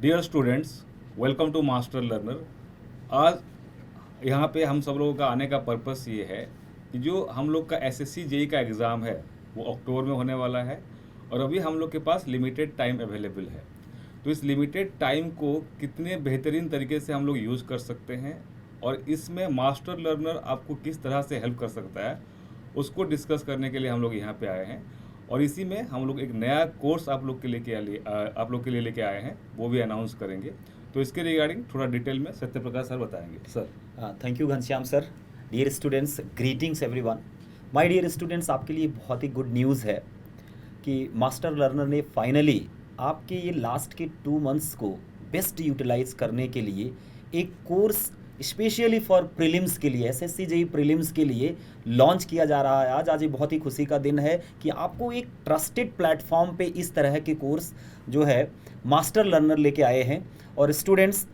Dear students, welcome to master learner. आज यहाँ पे हम सब लोगों का आने का पर्पस ये है कि जो हम लोग का एसएससी जेई का एग्ज़ाम है वो अक्टूबर में होने वाला है और अभी हम लोग के पास लिमिटेड टाइम अवेलेबल है। तो इस लिमिटेड टाइम को कितने बेहतरीन तरीके से हम लोग यूज़ कर सकते हैं और इसमें मास्टर लर्नर आपको किस तरह से हेल्प कर सकता है उसको डिस्कस करने के लिए हम लोग यहाँ पे आए हैं। और इसी में हम लोग एक नया कोर्स आप लोग के लिए लेके आए हैं, वो भी अनाउंस करेंगे। तो इसके रिगार्डिंग थोड़ा डिटेल में सत्यप्रकाश सर बताएंगे। Sir. Thank you Ghanshyam sir. Dear students, greetings everyone. My dear students, आपके लिए बहुत ही गुड न्यूज़ है कि मास्टर लर्नर ने फाइनली आपके ये लास्ट के 2 मंथ्स को बेस्ट यूटिलाइज करने के लिए एक कोर्स स्पेशली फॉर प्रीलिम्स के लिए, एसएससी जेई प्रीलिम्स के लिए लॉन्च किया जा रहा है। आज ये बहुत ही खुशी का दिन है कि आपको एक ट्रस्टेड प्लेटफॉर्म पे इस तरह के कोर्स जो है मास्टर लर्नर लेके आए हैं। और स्टूडेंट्स,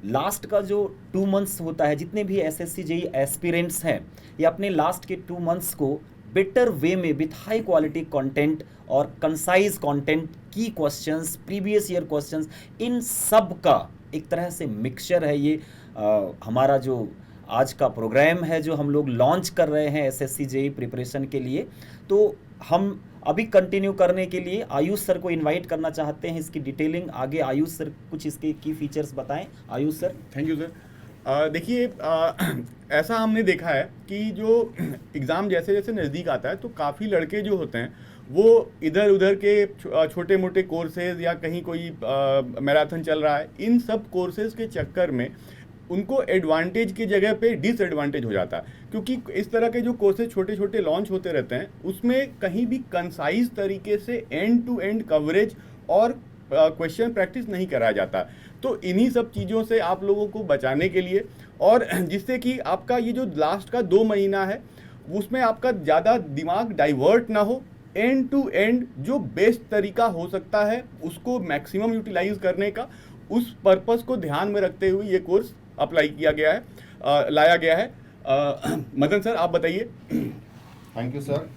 लास्ट का जो 2 मंथ्स होता है, जितने भी एसएससी जेई एस्पिरेंट्स हैं, ये अपने लास्ट के 2 मंथ्स को बेटर वे में विथ हाई क्वालिटी कंटेंट और कंसाइज कंटेंट, की क्वेश्चंस, प्रीवियस ईयर क्वेश्चंस, इन सब का एक तरह से मिक्सचर है। ये हमारा जो आज का प्रोग्राम है जो हम लोग लॉन्च कर रहे हैं एसएससी जेई प्रिपरेशन के लिए, तो हम अभी कंटिन्यू करने के लिए आयुष सर को इनवाइट करना चाहते हैं। इसकी डिटेलिंग आगे आयुष सर कुछ इसके की फीचर्स बताएं। Ayush sir. Thank you sir. देखिए, ऐसा हमने देखा है कि जो एग्ज़ाम जैसे जैसे नज़दीक आता है तो काफ़ी लड़के जो होते हैं वो इधर उधर के छोटे मोटे कोर्सेज या कहीं कोई मैराथन चल रहा है, इन सब कोर्सेज के चक्कर में उनको एडवांटेज की जगह पे डिसएडवांटेज हो जाता है। क्योंकि इस तरह के जो कोर्सेज छोटे छोटे लॉन्च होते रहते हैं उसमें कहीं भी कंसाइज तरीके से एंड टू एंड कवरेज और क्वेश्चन प्रैक्टिस नहीं कराया जाता। तो इन्हीं सब चीज़ों से आप लोगों को बचाने के लिए और जिससे कि आपका ये जो लास्ट का 2 महीना है उसमें आपका ज़्यादा दिमाग डाइवर्ट ना हो, एंड टू एंड जो बेस्ट तरीका हो सकता है उसको मैक्सिमम यूटिलाइज करने का, उस पर्पस को ध्यान में रखते हुए ये कोर्स अप्लाई किया गया है, लाया गया है। मदन सर, आप बताइए। Thank you sir.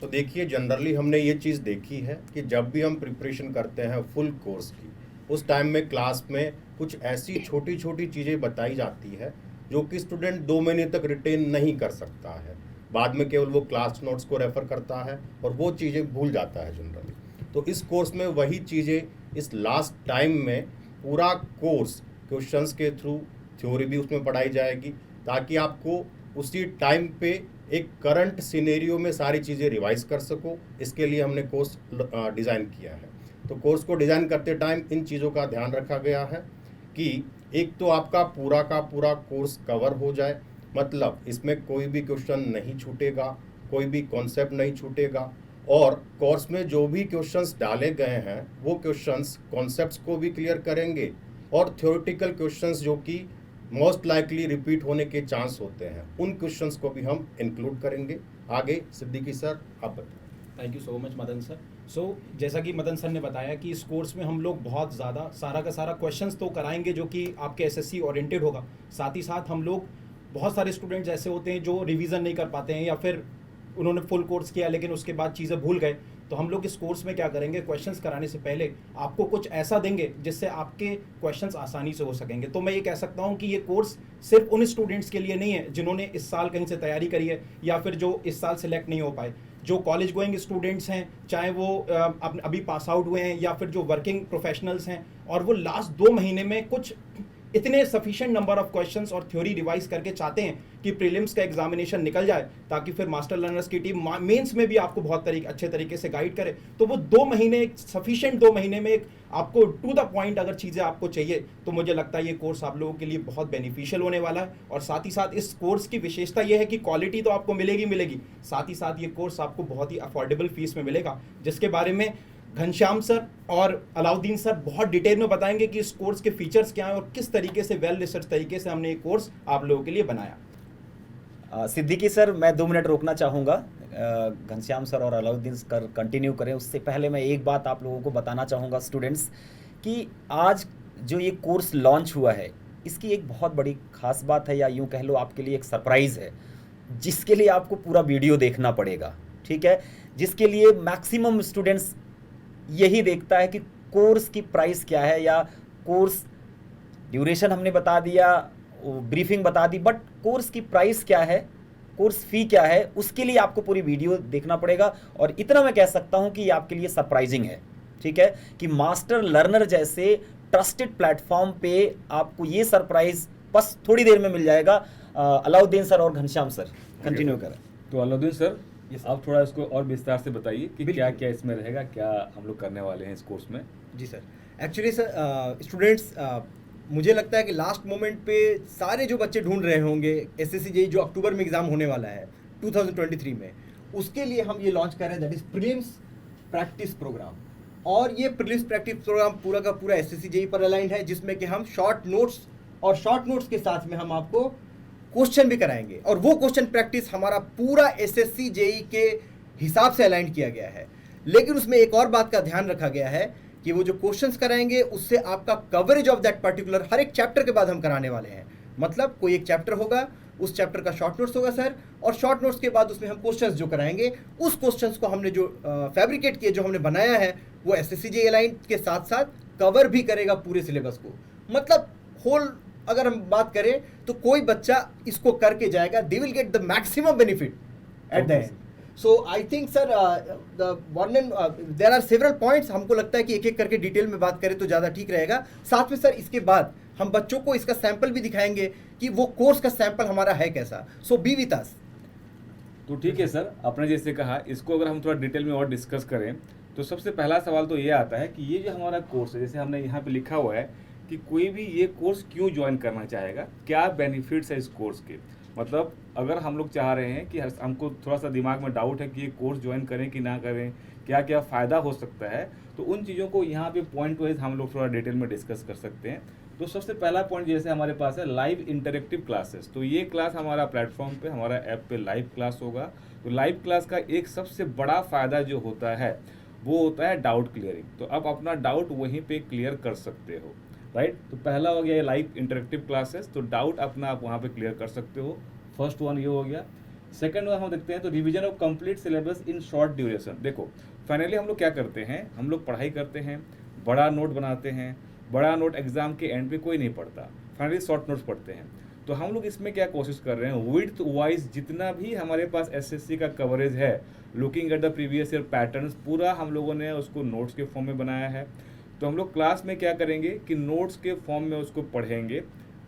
तो देखिए, जनरली हमने ये चीज़ देखी है कि जब भी हम प्रिपरेशन करते हैं फुल कोर्स की, उस टाइम में क्लास में कुछ ऐसी छोटी छोटी चीज़ें बताई जाती है जो कि स्टूडेंट 2 महीने तक रिटेन नहीं कर सकता है। बाद में केवल वो क्लास नोट्स को रेफ़र करता है और वो चीज़ें भूल जाता है जनरली। तो इस कोर्स में वही चीज़ें इस लास्ट टाइम में पूरा कोर्स क्वेश्चंस के थ्रू, थ्योरी भी उसमें पढ़ाई जाएगी ताकि आपको उसी टाइम पे एक करंट सिनेरियो में सारी चीज़ें रिवाइज कर सको। इसके लिए हमने कोर्स डिज़ाइन किया है। तो कोर्स को डिज़ाइन करते टाइम इन चीज़ों का ध्यान रखा गया है कि एक तो आपका पूरा का पूरा कोर्स कवर हो जाए, मतलब इसमें कोई भी क्वेश्चन नहीं छूटेगा, कोई भी कॉन्सेप्ट नहीं छूटेगा, और कोर्स में जो भी क्वेश्चंस डाले गए हैं वो क्वेश्चंस कॉन्सेप्ट्स को भी क्लियर करेंगे और थ्योरेटिकल क्वेश्चंस जो कि मोस्ट लाइकली रिपीट होने के चांस होते हैं उन क्वेश्चंस को भी हम इंक्लूड करेंगे। आगे सिद्दीकी सर आप बताएं। Thank you so much Madan sir. जैसा कि मदन सर ने बताया कि इस कोर्स में हम लोग बहुत ज़्यादा सारा का सारा क्वेश्चंस तो कराएंगे जो कि आपके एसएससी ओरिएंटेड होगा। साथ ही साथ हम लोग बहुत सारे स्टूडेंट्स ऐसे होते हैं जो रिवीजन नहीं कर पाते हैं या फिर उन्होंने फुल कोर्स किया लेकिन उसके बाद चीज़ें भूल गए। तो हम लोग इस कोर्स में क्या करेंगे, क्वेश्चंस कराने से पहले आपको कुछ ऐसा देंगे जिससे आपके क्वेश्चंस आसानी से हो सकेंगे। तो मैं ये कह सकता हूँ कि ये कोर्स सिर्फ उन स्टूडेंट्स के लिए नहीं है जिन्होंने इस साल कहीं से तैयारी करी है या फिर जो इस साल सिलेक्ट नहीं हो पाए। जो कॉलेज गोइंग स्टूडेंट्स हैं, चाहे वो अभी पास आउट हुए हैं या फिर जो वर्किंग प्रोफेशनल्स हैं और वो लास्ट 2 महीने में कुछ इतने सफिशिएंट नंबर ऑफ क्वेश्चंस और थ्योरी रिवाइज करके चाहते हैं कि प्रीलिम्स का एग्जामिनेशन निकल जाए ताकि फिर मास्टर लर्नर्स की टीम मेंस में भी आपको बहुत अच्छे तरीके से गाइड करे। तो वो 2 महीने सफिशिएंट 2 महीने में एक आपको टू द पॉइंट अगर चीज़ें आपको चाहिए तो मुझे लगता है ये कोर्स आप लोगों के लिए बहुत बेनिफिशियल होने वाला है। और साथ ही साथ इस कोर्स की विशेषता ये है कि क्वालिटी तो आपको मिलेगी, साथ ही साथ ये कोर्स आपको बहुत ही अफोर्डेबल फीस में मिलेगा, जिसके बारे में घनश्याम सर और अलाउद्दीन सर बहुत डिटेल में बताएंगे कि इस कोर्स के फीचर्स क्या हैं और किस तरीके से वेल रिसर्च तरीके से हमने ये कोर्स आप लोगों के लिए बनाया। सिद्दीकी सर, मैं 2 मिनट रोकना चाहूँगा। घनश्याम सर और अलाउद्दीन सर कंटिन्यू करें, उससे पहले मैं एक बात आप लोगों को बताना चाहूँगा स्टूडेंट्स, कि आज जो ये कोर्स लॉन्च हुआ है इसकी एक बहुत बड़ी खास बात है, या यूँ कह लो आपके लिए एक सरप्राइज़ है, जिसके लिए आपको पूरा वीडियो देखना पड़ेगा। ठीक है, जिसके लिए मैक्सिमम स्टूडेंट्स यही देखता है कि कोर्स की प्राइस क्या है या कोर्स ड्यूरेशन हमने बता दिया, ब्रीफिंग बता दी, बट कोर्स की प्राइस क्या है, कोर्स फी क्या है, उसके लिए आपको पूरी वीडियो देखना पड़ेगा। और इतना मैं कह सकता हूं कि ये आपके लिए सरप्राइजिंग है, ठीक है, कि मास्टर लर्नर जैसे ट्रस्टेड प्लेटफॉर्म पे आपको ये सरप्राइज बस थोड़ी देर में मिल जाएगा। अलाउद्दीन सर और घनश्याम सर कंटिन्यू करें। तो अलाउद्दीन सर, Yes, sir. आप थोड़ा इसको और विस्तार से बताइए कि बिल्कुल। क्या क्या इसमें रहेगा, क्या हम लोग करने वाले हैं इस कोर्स में। जी सर, एक्चुअली सर स्टूडेंट्स मुझे लगता है कि लास्ट मोमेंट पे सारे जो बच्चे ढूंढ रहे होंगे एसएससी जेईई जो अक्टूबर में एग्ज़ाम होने वाला है 2023 में, उसके लिए हम ये लॉन्च कर रहे हैं, that is prelims practice programme. और ये प्रीलिम्स प्रैक्टिस प्रोग्राम पूरा का पूरा एसएससी जेईई पर अलाइंड है, जिसमें कि हम शॉर्ट नोट्स और शॉर्ट नोट्स के साथ में हम आपको क्वेश्चन भी कराएंगे, और वो क्वेश्चन प्रैक्टिस हमारा पूरा एसएससी जेईई के हिसाब से अलाइन किया गया है। लेकिन उसमें एक और बात का ध्यान रखा गया है कि वो जो क्वेश्चंस कराएंगे उससे आपका कवरेज ऑफ दैट पर्टिकुलर हर एक चैप्टर के बाद हम कराने वाले हैं। मतलब कोई एक चैप्टर होगा, उस चैप्टर का शॉर्ट नोट्स होगा सर, और शॉर्ट नोट्स के बाद उसमें हम क्वेश्चंस जो कराएंगे, उस क्वेश्चंस को हमने जो फैब्रिकेट किए, जो हमने बनाया है, वो एसएससी जेईई अलाइन के साथ साथ कवर भी करेगा पूरे सिलेबस को। मतलब होल अगर हम बात करें तो कोई बच्चा इसको करके जाएगा, they will get the maximum benefit at the end. So I think sir the वर्णन देयर आर सेवरल पॉइंट्स, हमको लगता है कि एक एक करके डिटेल में बात करें तो ज़्यादा ठीक रहेगा। साथ में सर इसके बाद हम बच्चों को इसका सैंपल भी दिखाएंगे कि वो कोर्स का सैंपल हमारा है कैसा। सो बी विद अस। तो ठीक है सर, आपने जैसे कहा, इसको अगर हम थोड़ा डिटेल में और डिस्कस करें तो सबसे पहला सवाल तो ये आता है कि ये जो हमारा कोर्स है, जैसे हमने यहाँ पे लिखा हुआ है कि कोई भी ये कोर्स क्यों ज्वाइन करना चाहेगा, क्या बेनिफिट्स है इस कोर्स के। मतलब अगर हम लोग चाह रहे हैं कि हमको थोड़ा सा दिमाग में डाउट है कि ये कोर्स ज्वाइन करें कि ना करें, क्या क्या फ़ायदा हो सकता है, तो उन चीज़ों को यहाँ पे पॉइंट वाइज हम लोग थोड़ा डिटेल में डिस्कस कर सकते हैं। तो सबसे पहला पॉइंट जैसे हमारे पास है लाइव इंटरेक्टिव क्लासेस। तो ये क्लास हमारा प्लेटफॉर्म पे, हमारा ऐप पे लाइव क्लास होगा। तो लाइव क्लास का एक सबसे बड़ा फ़ायदा जो होता है वो होता है डाउट क्लियरिंग। तो आप अपना डाउट वहीं पे क्लियर कर सकते हो, राइट। तो पहला हो गया ये लाइव इंटरेक्टिव क्लासेस, तो डाउट अपना आप वहाँ पे क्लियर कर सकते हो। फर्स्ट वन ये हो गया। सेकंड वन हम देखते हैं तो revision of complete syllabus in short duration. देखो फाइनली हम लोग क्या करते हैं, हम लोग पढ़ाई करते हैं, बड़ा नोट बनाते हैं, बड़ा नोट एग्जाम के एंड पे कोई नहीं पढ़ता, फाइनली शॉर्ट नोट्स पढ़ते हैं। तो हम लोग इसमें क्या कोशिश कर रहे हैं, विड्थ वाइज जितना भी हमारे पास एसएससी का कवरेज है, looking at the previous year patterns, पूरा हम लोगों ने उसको नोट्स के फॉर्म में बनाया है। तो हम लोग क्लास में क्या करेंगे कि नोट्स के फॉर्म में उसको पढ़ेंगे,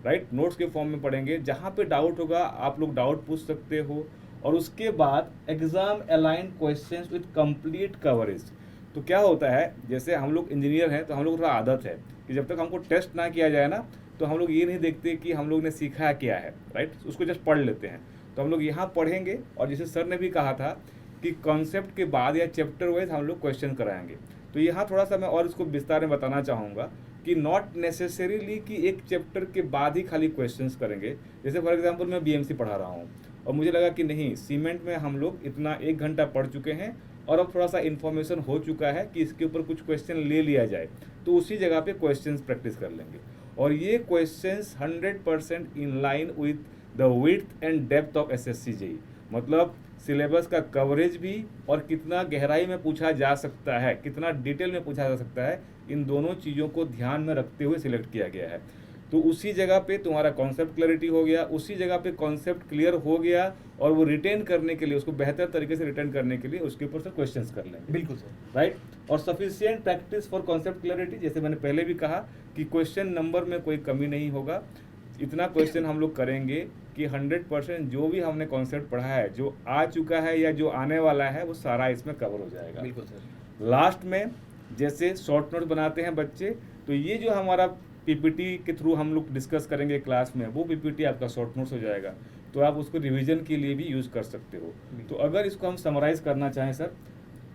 राइट। नोट्स के फॉर्म में पढ़ेंगे, जहाँ पे डाउट होगा आप लोग डाउट पूछ सकते हो। और उसके बाद exam aligned questions with complete coverage. तो क्या होता है, जैसे हम लोग इंजीनियर हैं तो हम लोग थोड़ा आदत है कि जब तक हमको टेस्ट ना किया जाए ना, तो हम लोग ये नहीं देखते कि हम लोग ने सीखा क्या है, राइट, उसको जस्ट पढ़ लेते हैं। तो हम लोग यहाँ पढ़ेंगे, और जैसे सर ने भी कहा था कि कॉन्सेप्ट के बाद या चैप्टर वाइज हम लोग क्वेश्चन कराएंगे। तो यहाँ थोड़ा सा मैं और इसको विस्तार में बताना चाहूँगा कि नॉट नेसेसरीली कि एक चैप्टर के बाद ही खाली क्वेश्चंस करेंगे। जैसे फॉर एग्जांपल मैं बीएमसी पढ़ा रहा हूँ और मुझे लगा कि नहीं, सीमेंट में हम लोग इतना 1 घंटा पढ़ चुके हैं और अब थोड़ा सा इन्फॉर्मेशन हो चुका है कि इसके ऊपर कुछ क्वेश्चन ले लिया जाए, तो उसी जगह पे क्वेश्चंस प्रैक्टिस कर लेंगे। और ये questions 100% in line with the width and depth of SSC JEE. मतलब सिलेबस का कवरेज भी और कितना गहराई में पूछा जा सकता है, कितना डिटेल में पूछा जा सकता है, इन दोनों चीज़ों को ध्यान में रखते हुए सिलेक्ट किया गया है। तो उसी जगह पे तुम्हारा कॉन्सेप्ट क्लैरिटी हो गया, उसी जगह पे कॉन्सेप्ट क्लियर हो गया, और वो रिटेन करने के लिए, उसको बेहतर तरीके से रिटेन करने के लिए उसके ऊपर से क्वेश्चंस कर लेंगे। बिल्कुल सर, राइट। और sufficient practice for concept clarity, जैसे मैंने पहले भी कहा कि क्वेश्चन नंबर में कोई कमी नहीं होगा। इतना क्वेश्चन हम लोग करेंगे कि 100% जो भी हमने कॉन्सेप्ट पढ़ा है, जो आ चुका है या जो आने वाला है, वो सारा इसमें कवर हो जाएगा। बिल्कुल सर। लास्ट में जैसे शॉर्ट नोट बनाते हैं बच्चे, तो ये जो हमारा पीपीटी के थ्रू हम लोग डिस्कस करेंगे क्लास में, वो पीपीटी आपका शॉर्ट नोट्स हो जाएगा। तो आप उसको रिवीजन के लिए भी यूज़ कर सकते हो। तो अगर इसको हम समराइज करना चाहें सर,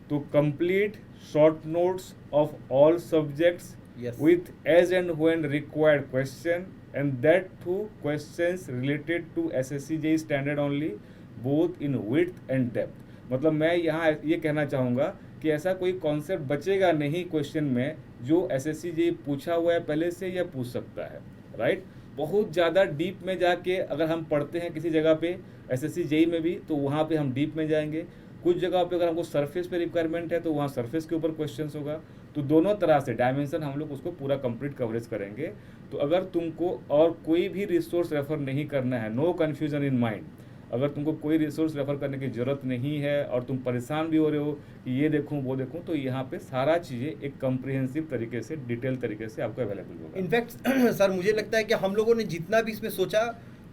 तो complete short notes of all subjects Yes. with as and when required question, and that too questions related to SSC JEE standard only, both in width and depth। मतलब मैं यहाँ ये कहना चाहूँगा कि ऐसा कोई कॉन्सेप्ट बचेगा नहीं क्वेश्चन में जो SSC JEE पूछा हुआ है पहले से या पूछ सकता है, राइट। बहुत ज़्यादा डीप में जाके अगर हम पढ़ते हैं किसी जगह पे SSC JEE में भी, तो वहाँ पे हम डीप में जाएंगे। कुछ जगह पे अगर हमको सरफेस पे रिक्वायरमेंट है तो वहाँ सरफेस के ऊपर क्वेश्चंस होगा, तो दोनों तरह से डायमेंशन हम लोग उसको पूरा कंप्लीट कवरेज करेंगे। तो अगर तुमको और कोई भी रिसोर्स रेफर नहीं करना है, नो कन्फ्यूजन इन माइंड, अगर तुमको कोई रिसोर्स रेफर करने की ज़रूरत नहीं है और तुम परेशान भी हो रहे हो कि ये देखूं वो देखूं, तो यहाँ पे सारा चीज़ें एक कम्प्रिहेंसिव तरीके से, डिटेल तरीके से आपको अवेलेबल होगा। इनफैक्ट सर मुझे लगता है कि हम लोगों ने जितना भी इसमें सोचा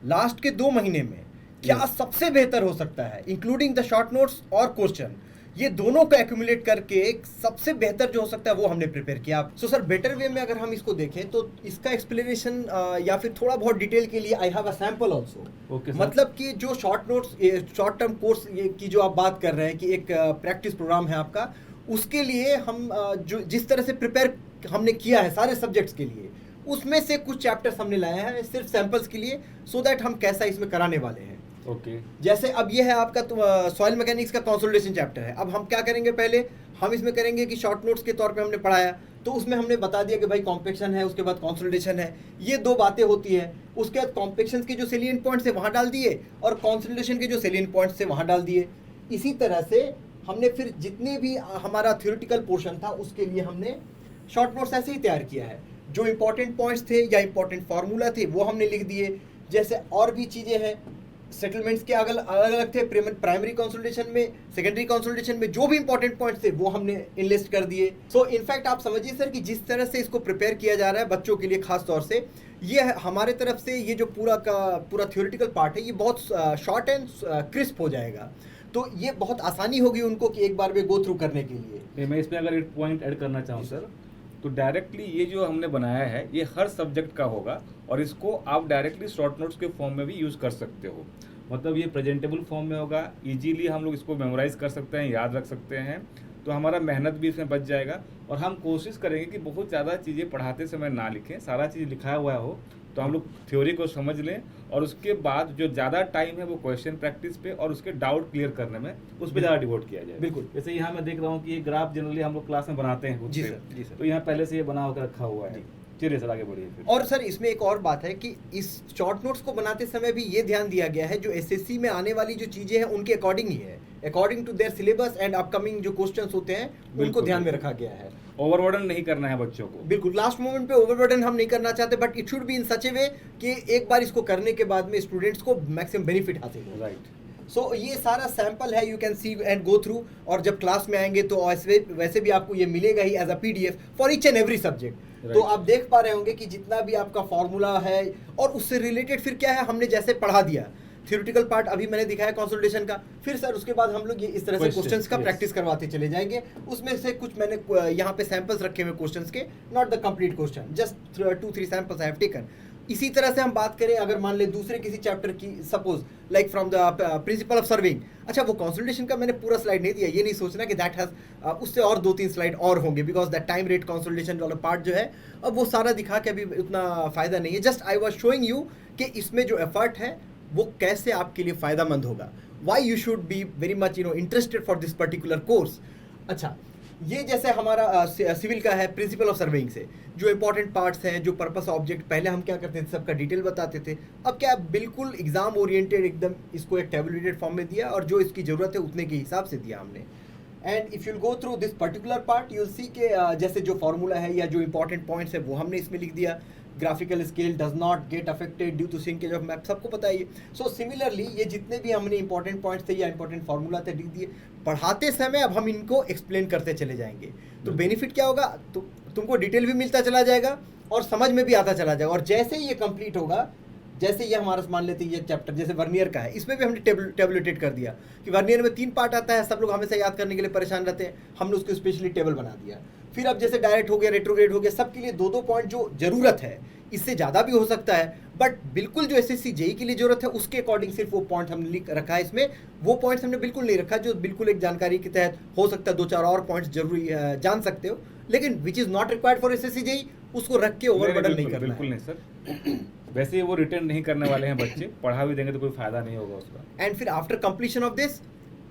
लास्ट के 2 महीने में क्या सबसे बेहतर हो सकता है, इंक्लूडिंग द शॉर्ट नोट्स और क्वेश्चन, ये दोनों को एक्यूमुलेट करके एक सबसे बेहतर जो हो सकता है वो हमने प्रिपेयर किया। सो सर बेटर वे में अगर हम इसको देखें तो इसका एक्सप्लेनेशन या फिर थोड़ा बहुत डिटेल के लिए I have a sample also. Okay sir. मतलब कि जो short notes, short term course की जो आप बात कर रहे हैं कि एक प्रैक्टिस प्रोग्राम है आपका, उसके लिए हम जो जिस तरह से प्रिपेयर हमने किया है सारे सब्जेक्ट्स के लिए, उसमें से कुछ चैप्टर्स हमने लाए हैं सिर्फ सैंपल्स के लिए, सो दैट हम कैसा इसमें कराने वाले हैं। ओके। जैसे अब ये है आपका सॉइल मैकेनिक्स का कंसोलिडेशन चैप्टर है। अब हम क्या करेंगे, पहले हम इसमें करेंगे कि शॉर्ट नोट्स के तौर पे हमने पढ़ाया, तो उसमें हमने बता दिया कि भाई कॉम्पेक्शन है, उसके बाद कंसोलिडेशन है, ये 2 बातें होती है। उसके बाद कॉम्पेक्शन के जो सेलिएंट पॉइंट्स है वहाँ डाल दिए और कंसोलिडेशन के जो सेलिएंट पॉइंट्स है वहाँ डाल दिए। इसी तरह से हमने फिर जितने भी हमारा थ्योरेटिकल पोर्शन था उसके लिए हमने शॉर्ट नोट्स ऐसे ही तैयार किया है। जो इंपॉर्टेंट पॉइंट्स थे या इंपॉर्टेंट फार्मूला थे वो हमने लिख दिए। जैसे और भी चीज़ें हैं, सेटलमेंट्स के अलग अलग थे, प्राइमरी कंसोलिडेशन में, सेकेंडरी कंसोलिडेशन में जो भी इंपॉर्टेंट पॉइंट्स थे वो हमने इनलिस्ट कर दिए। सो इनफैक्ट आप समझिए सर कि जिस तरह से इसको प्रिपेयर किया जा रहा है बच्चों के लिए खास तौर से, ये हमारे तरफ से ये जो पूरा का पूरा थ्योरेटिकल पार्ट है ये बहुत शॉर्ट एंड क्रिस्प हो जाएगा। तो ये बहुत आसानी होगी उनको कि एक बार में गो थ्रू करने के लिए। मैं इसमें अगर एक पॉइंट ऐड करना चाहूँ सर, तो डायरेक्टली ये जो हमने बनाया है ये हर सब्जेक्ट का होगा और इसको आप डायरेक्टली शॉर्ट नोट्स के फॉर्म में भी यूज़ कर सकते हो। मतलब ये प्रेजेंटेबल फॉर्म में होगा, इजीली हम लोग इसको मेमोराइज कर सकते हैं, याद रख सकते हैं, तो हमारा मेहनत भी इसमें बच जाएगा। और हम कोशिश करेंगे कि बहुत ज़्यादा चीज़ें पढ़ाते समय ना लिखें, सारा चीज़ लिखा हुआ हो तो हम लोग थ्योरी को समझ लें और उसके बाद जो ज़्यादा टाइम है वो क्वेश्चन प्रैक्टिस पे और उसके डाउट क्लियर करने में उस पर ज़्यादा डिवोट किया जाए। बिल्कुल। जैसे यहाँ मैं देख रहा हूँ कि ये ग्राफ जनरली हम लोग क्लास में बनाते हैं खुद जी से। सर, जी सर। तो यहाँ पहले से ये बना होकर रखा हुआ है। चलिए सर आगे बढ़िए फिर। और सर इसमें एक और बात है कि इस शॉर्ट नोट्स को बनाते समय भी ये ध्यान दिया गया है जो एसएससी में आने वाली जो चीज़ें हैं उनके अकॉर्डिंग ही है, according to their syllabus and upcoming जो क्वेश्चंस होते हैं उनको ध्यान में रखा गया है। ओवरबर्डन नहीं करना है बच्चों को। बिल्कुल, लास्ट मोमेंट पे ओवरबर्डन हम नहीं करना चाहते, but it should be in such a way कि एक बार इसको करने के बाद में स्टूडेंट्स को मैक्सिमम बेनिफिट हासिल हो। राइट। सो ये सारा सैंपल है, you can see and go through, और जब क्लास में आएंगे तो वैसे भी आपको ये मिलेगा ही as a PDF for each and every subject. तो आप देख पा रहे होंगे कि जितना भी आपका फॉर्मूला है और उससे रिलेटेड फिर क्या है, हमने जैसे पढ़ा दिया थ्योरेटिकल पार्ट, अभी मैंने दिखाया कंसोलिडेशन का, फिर सर उसके बाद हम लोग ये इस तरह से क्वेश्चंस का प्रैक्टिस करवाते चले जाएंगे। उसमें से कुछ मैंने यहाँ पे सैंपल्स रखे हुए क्वेश्चंस के, not the complete question, just 2-3 samples I have taken. इसी तरह से हम बात करें अगर मान ले दूसरे किसी चैप्टर की, suppose like from the principle of serving, अच्छा वो कंसोलिडेशन का मैंने पूरा स्लाइड नहीं दिया, ये नहीं सोचना कि दैट हैज उससे और 2-3 स्लाइड और होंगे, because that time rate consolidation वाला पार्ट जो है अब वो सारा दिखा के अभी उतना फ़ायदा नहीं है। Just I was showing you कि इसमें जो एफर्ट है वो कैसे आपके लिए फ़ायदेमंद होगा, why you should be very much interested for this particular course. अच्छा, ये जैसे हमारा सिविल का है प्रिंसिपल ऑफ सर्वेइंग से जो इंपॉर्टेंट पार्ट्स हैं, जो पर्पस ऑब्जेक्ट, पहले हम क्या करते थे सबका डिटेल बताते थे, अब क्या बिल्कुल एग्जाम ओरिएंटेड एकदम इसको एक टेबुलेटेड फॉर्म में दिया और जो इसकी ज़रूरत है उतने के हिसाब से दिया हमने। And if you'll go through this particular part you'll see के जैसे जो फार्मूला है या जो इंपॉर्टेंट पॉइंट्स है वो हमने इसमें लिख दिया। Graphical scale does not get affected due to shrinkage of map, सबको पता है ये। सो सिमिलरली ये जितने भी हमने इंपॉर्टेंट पॉइंट्स थे या इंपॉर्टेंट फार्मूला थे लिख दिए, पढ़ाते समय अब हम इनको एक्सप्लेन करते चले जाएंगे। तो बेनिफिट क्या होगा, तो तुमको डिटेल भी मिलता चला जाएगा और समझ में भी आता चला जाएगा। और जैसे ही ये कंप्लीट होगा, जैसे ये हमारा मान लेते हैं ये चैप्टर जैसे वर्नियर का है, इसमें भी हमने टेबुलेटेड कर दिया कि वर्नियर में 3 पार्ट आता है, सब लोग हमेशा याद करने के लिए परेशान रहते हैं, हमने उसको स्पेशली टेबल बना दिया। फिर अब जैसे डायरेक्ट हो गया, रेट्रोग्रेड हो गया, सबके लिए 2-2 पॉइंट जो ज़रूरत है, इससे ज़्यादा भी हो सकता है, बट बिल्कुल जो एसएससी जेई के लिए जरूरत है उसके अकॉर्डिंग सिर्फ वो पॉइंट हमने लिख रखा है। इसमें वो पॉइंट्स हमने बिल्कुल नहीं रखा जो बिल्कुल एक जानकारी के तहत हो सकता है 2-4 और पॉइंट्स जरूरी जान सकते हो, लेकिन which is not required for SSC JE, उसको रख के ओवरबर्डन नहीं करना। बिल्कुल नहीं सर, वैसे वो रिटर्न नहीं करने वाले हैं बच्चे, पढ़ा भी देंगे तो कोई फायदा नहीं होगा उसका। एंड फिर आफ्टर कंप्लीशन ऑफ दिस,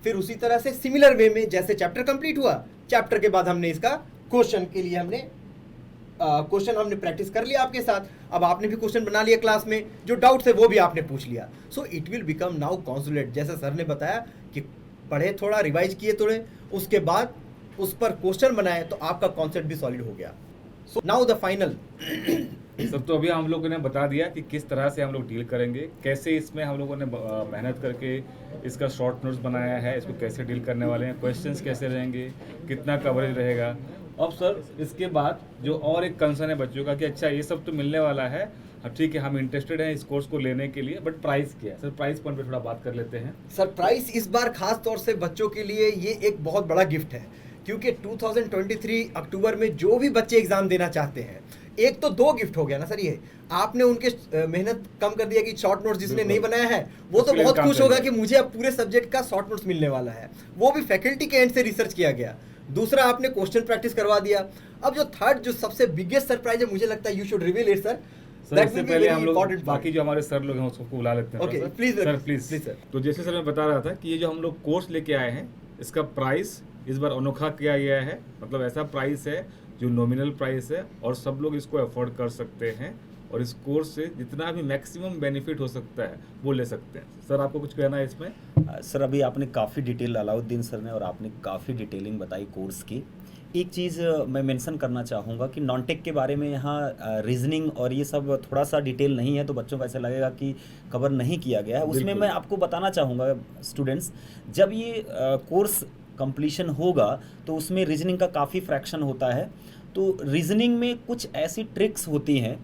फिर उसी तरह से सिमिलर वे में जैसे चैप्टर कंप्लीट हुआ, चैप्टर के बाद हमने इसका क्वेश्चन के लिए हमने क्वेश्चन हमने प्रैक्टिस कर लिया आपके साथ। अब आपने भी क्वेश्चन बना लिया क्लास में, जो डाउट्स है वो भी आपने पूछ लिया। So it will become now consulate, जैसा सर ने बताया कि पढ़े थोड़ा, रिवाइज किए थोड़े, उसके बाद उस पर क्वेश्चन बनाए तो आपका कॉन्सेप्ट भी सॉलिड हो गया। So now the final. Sir तो अभी हम लोगों ने बता दिया कि किस तरह से हम लोग डील करेंगे, कैसे इसमें हम लोगों ने मेहनत करके इसका शॉर्ट नोट्स बनाया है, इसको कैसे डील करने वाले हैं, क्वेश्चंस कैसे रहेंगे, कितना कवरेज रहेगा। अब सर इसके बाद जो और एक कंसर्न है बच्चों का कि अच्छा ये सब तो मिलने वाला है, अब ठीक है हम इंटरेस्टेड हैं इस कोर्स को लेने के लिए, बट प्राइस क्या है सर? प्राइस पॉइंट पे थोड़ा बात कर लेते हैं। सरप्राइज इस बार खास तौर से बच्चों के लिए ये एक बहुत बड़ा गिफ्ट है, क्योंकि 2023 अक्टूबर में जो भी बच्चे एग्जाम देना चाहते हैं, एक तो दो गिफ्ट हो गया ना सर। ये आपने उनके मेहनत कम कर दिया कि शॉर्ट नोट्स जिसने नहीं बनाया है वो तो उसके लिए बहुत काम खुश कर होगा दिया। कि मुझे अब पूरे सब्जेक्ट का शॉर्ट नोट्स मिलने वाला है, वो भी फैकल्टी के एंड से रिसर्च किया गया। दूसरा आपने क्वेश्चन प्रैक्टिस करवा दिया। अब जो थर्ड जो सबसे बिगेस्ट सरप्राइज है, मुझे लगता है you should reveal it sir. Sir इससे पहले हम लोग बाकी जो हमारे सर लोग हैं उसको बुला लेते हैं Okay, थोड़ा सा। please, sir please please, sir. तो जैसे सर मैं बता रहा था कि ये जो हम लोग कोर्स लेके आए हैं इसका प्राइस इस बार अनोखा किया गया है। मतलब ऐसा प्राइस है जो नॉमिनल प्राइस है और सब लोग इसको अफोर्ड कर सकते हैं और इस कोर्स से जितना भी मैक्सिमम बेनिफिट हो सकता है वो ले सकते हैं। सर आपको कुछ कहना है इसमें? सर अभी आपने काफ़ी डिटेल, अलाउद्दीन सर ने और आपने काफ़ी डिटेलिंग बताई कोर्स की। एक चीज़ मैं मेंशन करना चाहूँगा कि नॉन टेक के बारे में यहाँ रीजनिंग और ये सब थोड़ा सा डिटेल नहीं है, तो बच्चों को ऐसा लगेगा कि कवर नहीं किया गया है। उसमें बिल्कुल। मैं आपको बताना चाहूँगा स्टूडेंट्स, जब ये कोर्स कंप्लीशन होगा तो उसमें रीजनिंग का काफ़ी फ्रैक्शन होता है। तो रीजनिंग में कुछ ऐसी ट्रिक्स होती हैं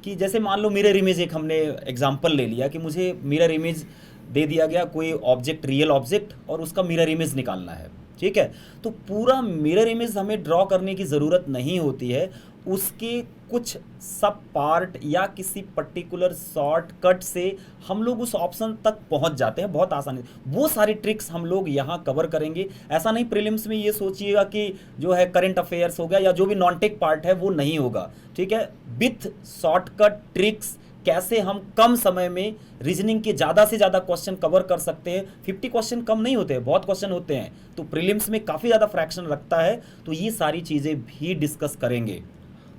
कि जैसे मान लो मिरर इमेज, एक हमने एग्जांपल ले लिया कि मुझे मिरर इमेज दे दिया गया, कोई ऑब्जेक्ट, रियल ऑब्जेक्ट, और उसका मिरर इमेज निकालना है, ठीक है। तो पूरा मिरर इमेज हमें ड्रॉ करने की ज़रूरत नहीं होती है, उसके कुछ सब पार्ट या किसी पर्टिकुलर शॉर्टकट से हम लोग उस ऑप्शन तक पहुंच जाते हैं बहुत आसानी से। वो सारी ट्रिक्स हम लोग यहाँ कवर करेंगे। ऐसा नहीं प्रीलिम्स में ये सोचिएगा कि जो है करंट अफेयर्स हो गया या जो भी नॉन टेक पार्ट है वो नहीं होगा, ठीक है। विथ शॉर्टकट ट्रिक्स कैसे हम कम समय में रीजनिंग के ज़्यादा से ज़्यादा क्वेश्चन कवर कर सकते हैं। 50 क्वेश्चन कम नहीं होते हैं, बहुत क्वेश्चन होते हैं, तो प्रीलिम्स में काफ़ी ज़्यादा फ्रैक्शन रखता है। तो ये सारी चीज़ें भी डिस्कस करेंगे,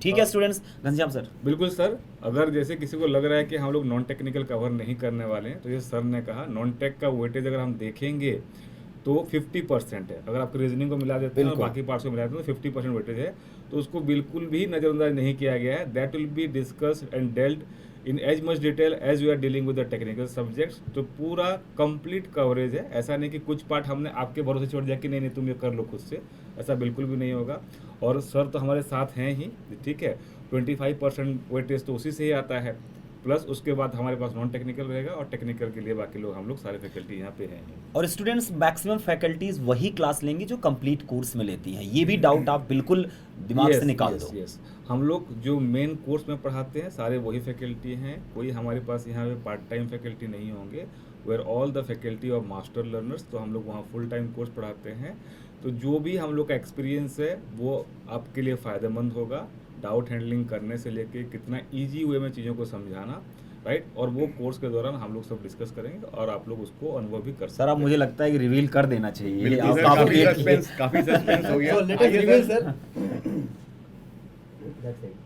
ठीक है स्टूडेंट्स। घनश्याम सर। बिल्कुल सर, अगर जैसे किसी को लग रहा है कि हम लोग नॉन टेक्निकल कवर नहीं करने वाले हैं, तो ये सर ने कहा नॉन टेक का वेटेज अगर हम देखेंगे तो 50% है। अगर आपको रीजनिंग को मिला देते हैं और बाकी पार्ट्स को मिला देते हैं तो 50% वेटेज है, तो उसको बिल्कुल भी नज़रअंदाज नहीं किया गया है। That will be discussed and dealt in as much detail as we are dealing with the technical subjects. तो पूरा कंप्लीट कवरेज है, ऐसा नहीं कि कुछ पार्ट हमने आपके भरोसे छोड़ दिया कि नहीं नहीं तुम ये कर लो खुद से, ऐसा बिल्कुल भी नहीं होगा। और सर तो हमारे साथ हैं ही, ठीक है। 25% वेटेज तो उसी से ही आता है, प्लस उसके बाद हमारे पास नॉन टेक्निकल रहेगा और टेक्निकल के लिए बाकी लोग हम लोग सारे फैकल्टी यहाँ पे हैं। और स्टूडेंट्स मैक्सिमम फैकल्टीज वही क्लास लेंगी जो कंप्लीट कोर्स में लेती हैं, ये भी डाउट आप बिल्कुल दिमाग से निकाल दो। यस, हम लोग जो मेन कोर्स में पढ़ाते हैं सारे वही फैकल्टी हैं, कोई हमारे पास यहाँ पे पार्ट टाइम फैकल्टी नहीं होंगे। Where all the faculty of master learners, तो हम लोग वहाँ फुल टाइम कोर्स पढ़ाते हैं। तो जो भी हम लोग का एक्सपीरियंस है वो आपके लिए फ़ायदेमंद होगा, डाउट हैंडलिंग करने से लेके कितना इजी वे में चीज़ों को समझाना, राइट। और वो कोर्स के दौरान हम लोग सब डिस्कस करेंगे और आप लोग उसको अनुभव भी कर सकते सर अब मुझे लगता है कि रिवील कर देना चाहिए। बिल्कुल आप सर, काफी काफी देर की- सस्पेंस हो गया। So let us reveal, sir. That's it.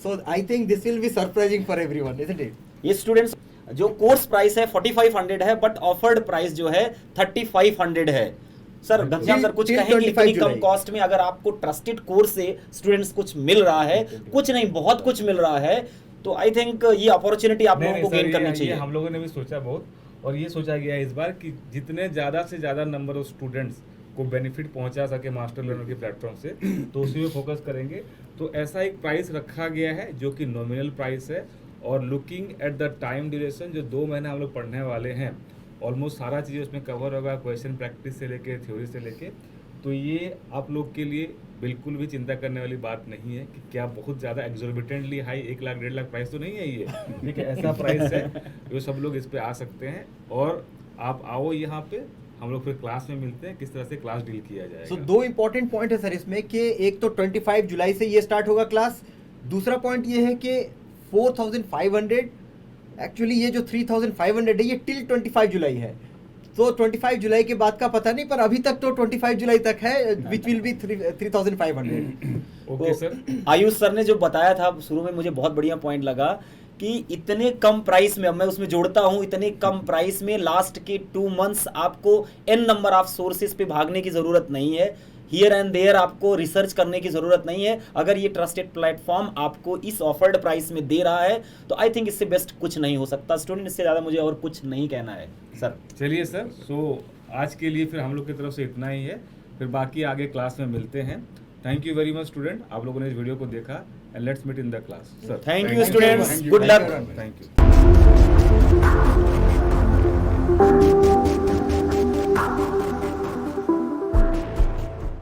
So I think this will be surprising for everyone, isn't it? ये स्टूडेंट्स जो कोर्स प्राइस है 4500 है, बट ऑफर्ड प्राइस जो है 3500 है। सर घनश्याम सर कुछ Till कहेंगे 25 इतनी कम जुलाई। कॉस्ट में अगर आपको ट्रस्टेड कोर्स से स्टूडेंट्स कुछ मिल रहा है, कुछ नहीं बहुत कुछ मिल रहा है, तो आई थिंक ये अपॉर्चुनिटी आप नहीं, लोगों को नहीं, गेन सर, करनी ये चाहिए। हम लोगों ने भी सोचा बहुत, और ये सोचा गया है इस बार कि जितने ज़्यादा से ज़्यादा नंबर ऑफ स्टूडेंट्स को बेनिफिट पहुंचा सके मास्टर लर्नर के प्लेटफॉर्म से, तो उसी में फोकस करेंगे। तो ऐसा एक प्राइस रखा गया है जो कि नॉमिनल प्राइस है, और looking at the time duration जो 2 महीने हम लोग पढ़ने वाले हैं, ऑलमोस्ट सारा चीज़ उसमें कवर होगा, क्वेश्चन प्रैक्टिस से लेके थ्योरी से लेके। तो ये आप लोग के लिए बिल्कुल भी चिंता करने वाली बात नहीं है कि क्या बहुत ज़्यादा एक्सोर्बिटेंटली हाई 1 लाख 1.5 लाख प्राइस तो नहीं है ये, ठीक है। ऐसा प्राइस है जो सब लोग इस पे आ सकते हैं, और आप आओ यहाँ पे, हम लोग फिर क्लास में मिलते हैं किस तरह से क्लास डील किया जाएगा। So दो इंपॉर्टेंट पॉइंट है सर इसमें कि एक तो 25 जुलाई से ये स्टार्ट होगा क्लास, दूसरा पॉइंट ये है कि 4500, एक्चुअली ये जो 3500 है ये टिल 25 जुलाई है। तो 25 जुलाई के बाद का पता नहीं, पर अभी तक तो 25 जुलाई तक है, which will be 3500। Okay sir. Ayush sir ने जो बताया था शुरू में, मुझे बहुत बढ़िया पॉइंट लगा कि इतने कम प्राइस में, अब मैं उसमें जोड़ता हूं, इतने कम प्राइस में लास्ट के 2 मंथ्स आपको n नंबर ऑफ सोर्सेज पे भागने की ज़रूरत नहीं है। हियर एंड देयर आपको रिसर्च करने की ज़रूरत नहीं है। अगर ये ट्रस्टेड प्लेटफॉर्म आपको इस ऑफर्ड प्राइस में दे रहा है तो आई थिंक इससे बेस्ट कुछ नहीं हो सकता। स्टूडेंट, इससे ज़्यादा मुझे और कुछ नहीं कहना है सर। चलिए सर, सो आज के लिए फिर हम लोग की तरफ से इतना ही है, फिर बाकी आगे क्लास में मिलते हैं। Thank you very much student, आप लोगों ने इस वीडियो को देखा, and let's meet in the class sir. Thank you students, good luck. Thank you.